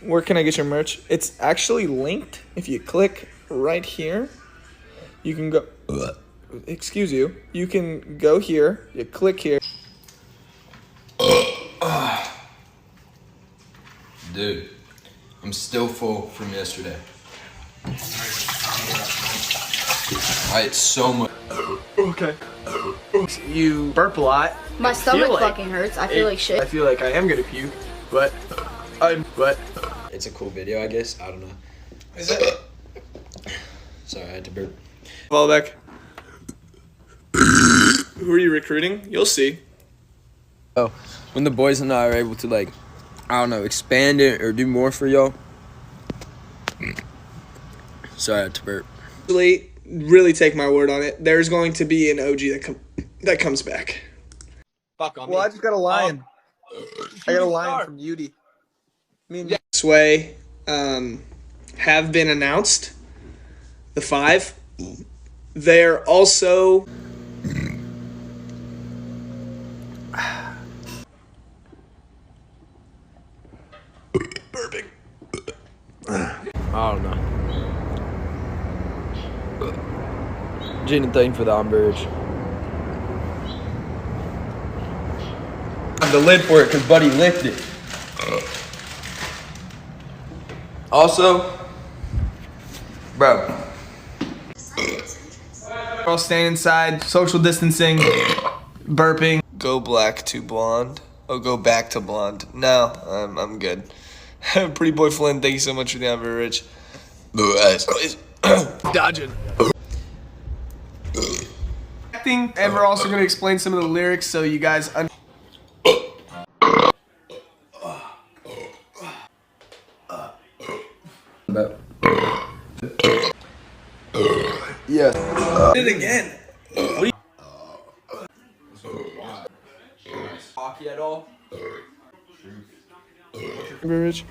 where can I get your merch? It's actually linked. If you click right here, you can go. Excuse you. You can go here. You click here. Dude, I'm still full from yesterday. I ate so much. Okay. You burp a lot. My stomach fucking hurts. I feel like shit. I feel like I am gonna puke, but It's a cool video, I guess. I don't know. Is it? Sorry, I had to burp. Volbeck. Who are you recruiting? You'll see. Oh, when the boys and I are able to, like, I don't know, expand it or do more for y'all. Sorry, I had to burp. Really take my word on it. There's going to be an OG that comes back. Fuck on Well, me. I just got a lion. I got a lion from Udy. Sway have been announced. The 5. They're also burping. I don't know. Gene, thank you for the umbrage. The lid for it because Buddy licked it. Also, bro. We're all staying inside, social distancing, burping. Go black to blonde. Oh, go back to blonde. No, I'm good. Pretty boy Flynn, thank you so much for the umbrage. Dodging. And we're also going to explain some of the lyrics so you guys Yeah. did it again. Hockey at all? Umbrage.